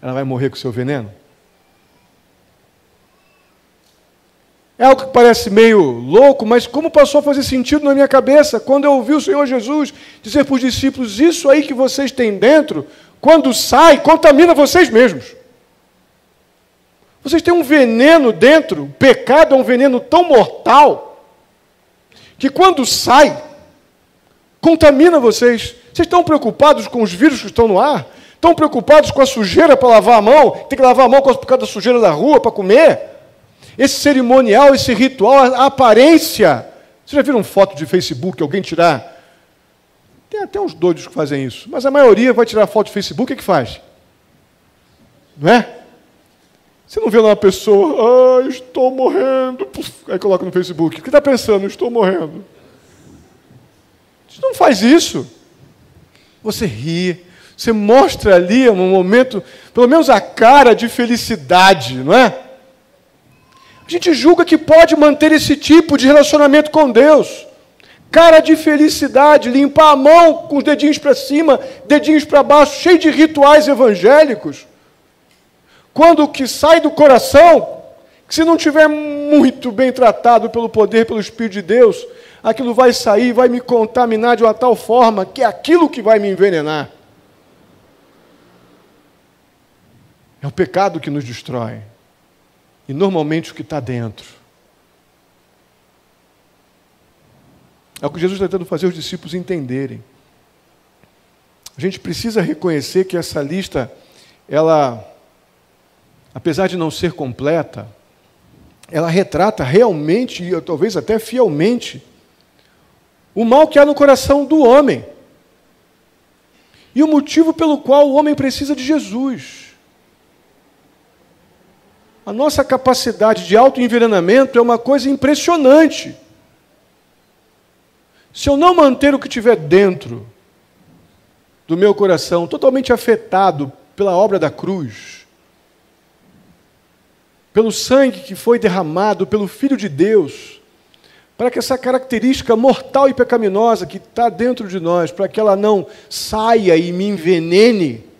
Speaker 1: ela vai morrer com o seu veneno? É algo que parece meio louco, mas como passou a fazer sentido na minha cabeça quando eu ouvi o Senhor Jesus dizer para os discípulos: isso aí que vocês têm dentro, quando sai, contamina vocês mesmos. Vocês têm um veneno dentro, o pecado é um veneno tão mortal, que quando sai, contamina vocês. Vocês estão preocupados com os vírus que estão no ar? Estão preocupados com a sujeira para lavar a mão? Tem que lavar a mão por causa da sujeira da rua para comer? Esse cerimonial, esse ritual, a aparência. Vocês já viram foto de Facebook, alguém tirar? Tem até uns doidos que fazem isso, mas a maioria vai tirar foto de Facebook, o que faz? Não é? Você não vê lá uma pessoa, estou morrendo, aí coloca no Facebook. O que está pensando? Estou morrendo. Você não faz isso. Você ri, você mostra ali um momento, pelo menos a cara de felicidade, não é? A gente julga que pode manter esse tipo de relacionamento com Deus. Cara de felicidade, limpar a mão com os dedinhos para cima, dedinhos para baixo, cheio de rituais evangélicos. Quando o que sai do coração, que se não tiver muito bem tratado pelo poder, pelo Espírito de Deus, aquilo vai sair, vai me contaminar de uma tal forma que é aquilo que vai me envenenar. É o pecado que nos destrói. E normalmente o que está dentro. É o que Jesus está tentando fazer os discípulos entenderem. A gente precisa reconhecer que essa lista, ela, apesar de não ser completa, ela retrata realmente, e talvez até fielmente, o mal que há no coração do homem. E o motivo pelo qual o homem precisa de Jesus. A nossa capacidade de autoenvenenamento é uma coisa impressionante. Se eu não manter o que tiver dentro do meu coração totalmente afetado pela obra da cruz, pelo sangue que foi derramado pelo Filho de Deus, para que essa característica mortal e pecaminosa que está dentro de nós, para que ela não saia e me envenene,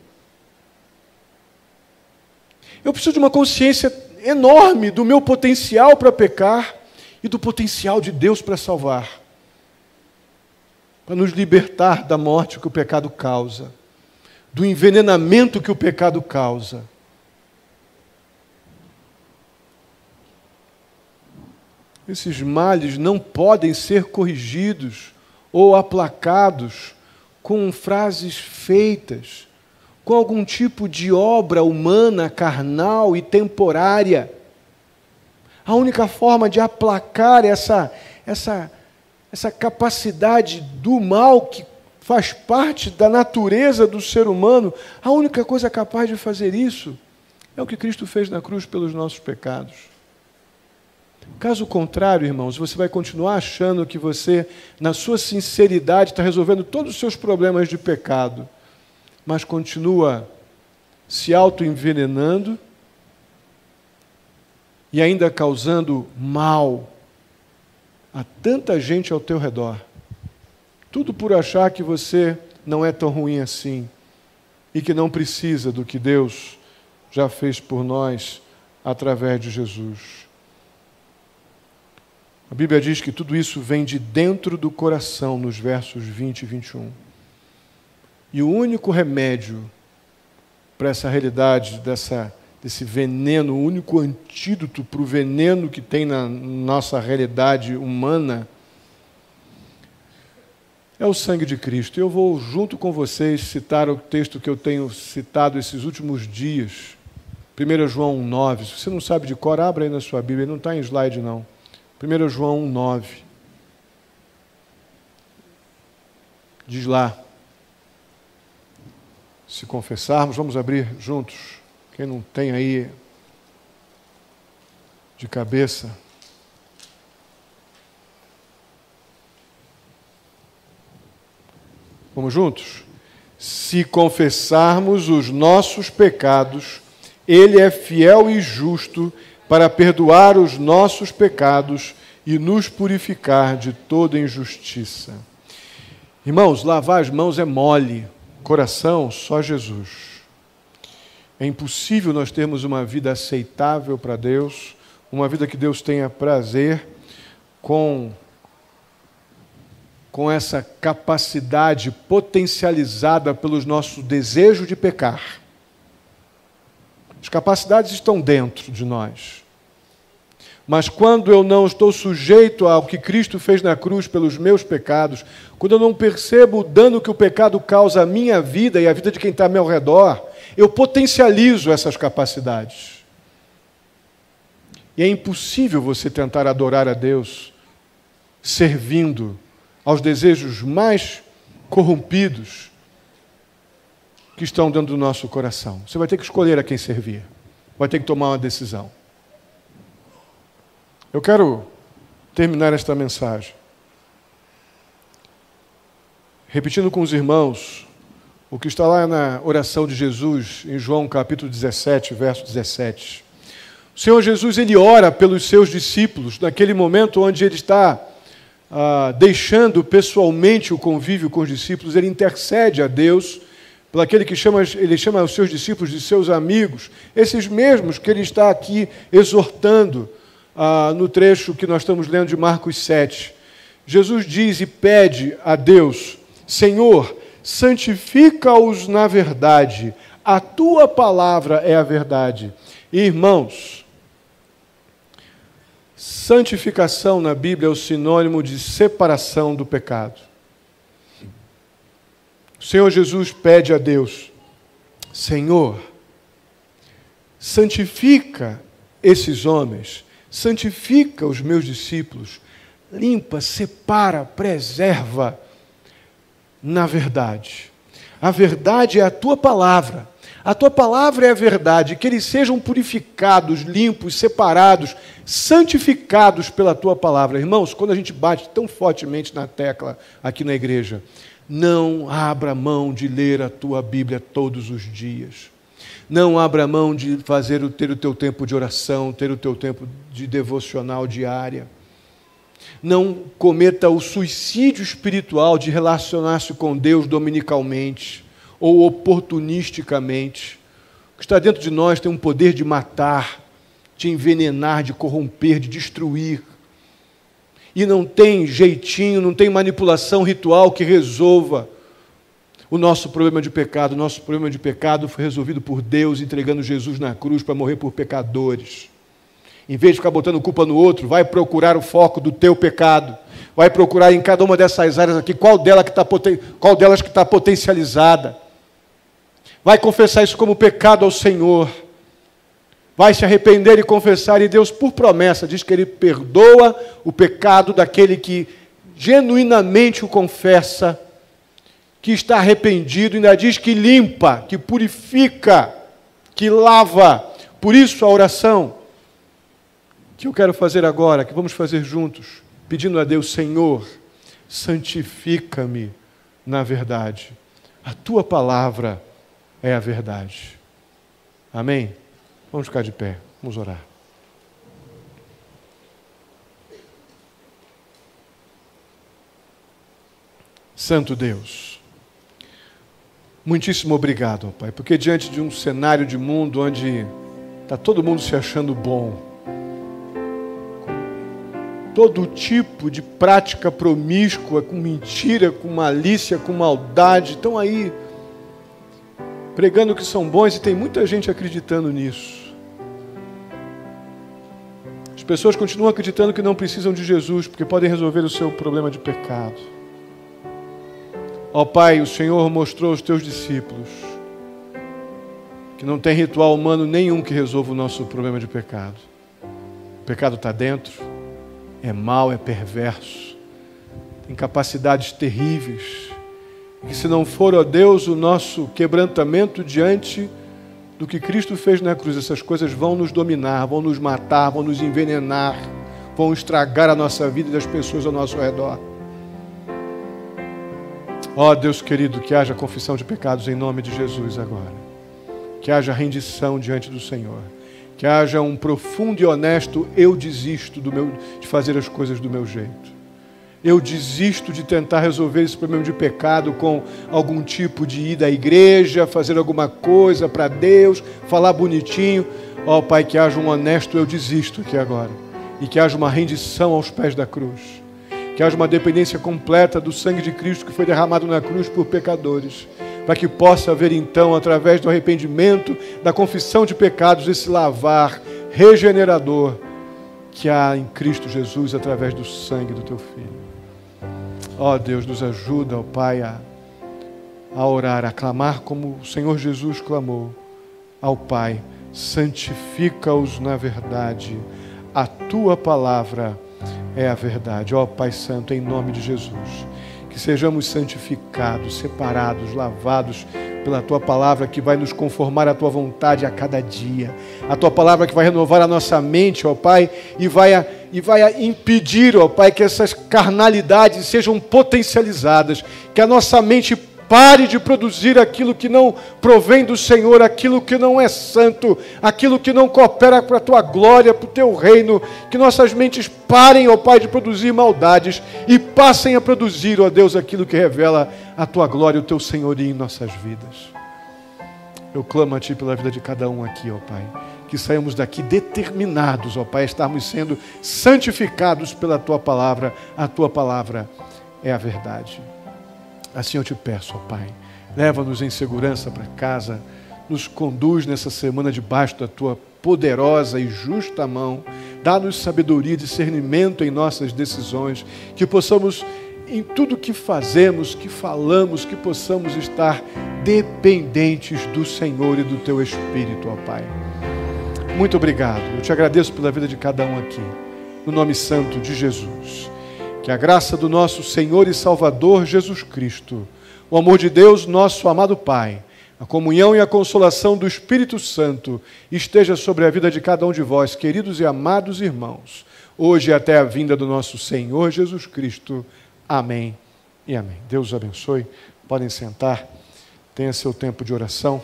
Speaker 1: eu preciso de uma consciência enorme do meu potencial para pecar e do potencial de Deus para salvar, para nos libertar da morte que o pecado causa, do envenenamento que o pecado causa. Esses males não podem ser corrigidos ou aplacados com frases feitas, com algum tipo de obra humana, carnal e temporária. A única forma de aplacar essa capacidade do mal que faz parte da natureza do ser humano, a única coisa capaz de fazer isso é o que Cristo fez na cruz pelos nossos pecados. Caso contrário, irmãos, você vai continuar achando que você, na sua sinceridade, está resolvendo todos os seus problemas de pecado, mas continua se autoenvenenando e ainda causando mal a tanta gente ao teu redor. Tudo por achar que você não é tão ruim assim e que não precisa do que Deus já fez por nós através de Jesus. A Bíblia diz que tudo isso vem de dentro do coração, nos versos 20 e 21. E o único remédio para essa realidade, desse veneno, o único antídoto para o veneno que tem na nossa realidade humana, é o sangue de Cristo. Eu vou, junto com vocês, citar o texto que eu tenho citado esses últimos dias. 1 João 1,9. Se você não sabe de cor, abra aí na sua Bíblia, não está em slide não. 1 João 1,9. Diz lá: se confessarmos, vamos abrir juntos. Quem não tem aí de cabeça. Vamos juntos? Se confessarmos os nossos pecados, Ele é fiel e justo para perdoar os nossos pecados e nos purificar de toda injustiça. Irmãos, lavar as mãos é mole, coração, só Jesus. É impossível nós termos uma vida aceitável para Deus, uma vida que Deus tenha prazer com essa capacidade potencializada pelos nossos desejos de pecar. As capacidades estão dentro de nós. Mas quando eu não estou sujeito ao que Cristo fez na cruz pelos meus pecados, quando eu não percebo o dano que o pecado causa à minha vida e à vida de quem está ao meu redor, eu potencializo essas capacidades. E é impossível você tentar adorar a Deus servindo aos desejos mais corrompidos que estão dentro do nosso coração. Você vai ter que escolher a quem servir. Vai ter que tomar uma decisão. Eu quero terminar esta mensagem repetindo com os irmãos o que está lá na oração de Jesus, em João capítulo 17, verso 17. O Senhor Jesus, ele ora pelos seus discípulos, naquele momento onde ele está deixando pessoalmente o convívio com os discípulos, ele intercede a Deus por aquele que ele chama os seus discípulos de seus amigos, esses mesmos que ele está aqui exortando no trecho que nós estamos lendo de Marcos 7. Jesus diz e pede a Deus: Senhor, santifica-os na verdade, a tua palavra é a verdade. Irmãos, santificação na Bíblia é o sinônimo de separação do pecado. O Senhor Jesus pede a Deus: Senhor, santifica esses homens, santifica os meus discípulos, limpa, separa, preserva na verdade. A verdade é a tua palavra. A tua palavra é a verdade, que eles sejam purificados, limpos, separados, santificados pela tua palavra. Irmãos, quando a gente bate tão fortemente na tecla aqui na igreja, não abra mão de ler a tua Bíblia todos os dias. Não abra mão de ter o teu tempo de oração, ter o teu tempo de devocional diária. Não cometa o suicídio espiritual de relacionar-se com Deus dominicalmente ou oportunisticamente. O que está dentro de nós tem um poder de matar, de envenenar, de corromper, de destruir. E não tem jeitinho, não tem manipulação ritual que resolva o nosso problema de pecado. O nosso problema de pecado foi resolvido por Deus, entregando Jesus na cruz para morrer por pecadores. Em vez de ficar botando culpa no outro, vai procurar o foco do teu pecado. Vai procurar em cada uma dessas áreas aqui qual delas que está potencializada. Vai confessar isso como pecado ao Senhor. Vai se arrepender e confessar, e Deus, por promessa, diz que Ele perdoa o pecado daquele que genuinamente o confessa, que está arrependido, ainda diz que limpa, que purifica, que lava. Por isso a oração que eu quero fazer agora, que vamos fazer juntos, pedindo a Deus: Senhor, santifica-me na verdade. A tua palavra é a verdade. Amém? Vamos ficar de pé, vamos orar. Santo Deus, muitíssimo obrigado, ó Pai, porque diante de um cenário de mundo onde está todo mundo se achando bom, todo tipo de prática promíscua, com mentira, com malícia, com maldade, estão aí pregando que são bons, e tem muita gente acreditando nisso. As pessoas continuam acreditando que não precisam de Jesus, porque podem resolver o seu problema de pecado. Ó Pai, o Senhor mostrou aos teus discípulos que não tem ritual humano nenhum que resolva o nosso problema de pecado. O pecado está dentro, é mau, é perverso, tem capacidades terríveis, que se não for, ó Deus, o nosso quebrantamento diante do que Cristo fez na cruz, essas coisas vão nos dominar, vão nos matar, vão nos envenenar, vão estragar a nossa vida e das pessoas ao nosso redor. Ó Deus querido, que haja confissão de pecados em nome de Jesus agora. Que haja rendição diante do Senhor. Que haja um profundo e honesto: eu desisto de fazer as coisas do meu jeito. Eu desisto de tentar resolver esse problema de pecado com algum tipo de ir à igreja, fazer alguma coisa para Deus, falar bonitinho. Ó Pai, que haja um honesto eu desisto aqui agora. E que haja uma rendição aos pés da cruz. Que haja uma dependência completa do sangue de Cristo que foi derramado na cruz por pecadores. Para que possa haver então, através do arrependimento, da confissão de pecados, esse lavar regenerador que há em Cristo Jesus através do sangue do Teu Filho. Ó Deus, nos ajuda, ó Pai, a orar, a clamar como o Senhor Jesus clamou ao Pai. Santifica-os na verdade. A Tua palavra é a verdade. Ó Pai Santo, em nome de Jesus, que sejamos santificados, separados, lavados pela Tua palavra que vai nos conformar à Tua vontade a cada dia. A Tua palavra que vai renovar a nossa mente, ó Pai, e vai impedir, ó Pai, que essas carnalidades sejam potencializadas, que a nossa mente pare de produzir aquilo que não provém do Senhor, aquilo que não é santo, aquilo que não coopera para a Tua glória, para o Teu reino, que nossas mentes parem, ó Pai, de produzir maldades e passem a produzir, ó Deus, aquilo que revela a Tua glória, o Teu senhorio em nossas vidas. Eu clamo a Ti pela vida de cada um aqui, ó Pai, que saímos daqui determinados, ó Pai, a estarmos sendo santificados pela Tua palavra. A Tua palavra é a verdade. Assim eu te peço, ó Pai, leva-nos em segurança para casa, nos conduz nessa semana debaixo da Tua poderosa e justa mão, dá-nos sabedoria e discernimento em nossas decisões, que possamos, em tudo que fazemos, que falamos, que possamos estar dependentes do Senhor e do Teu Espírito, ó Pai. Muito obrigado, eu te agradeço pela vida de cada um aqui, no nome santo de Jesus. Que a graça do nosso Senhor e Salvador Jesus Cristo, o amor de Deus, nosso amado Pai, a comunhão e a consolação do Espírito Santo esteja sobre a vida de cada um de vós, queridos e amados irmãos, hoje e até a vinda do nosso Senhor Jesus Cristo. Amém e amém. Deus os abençoe. Podem sentar. Tenha seu tempo de oração.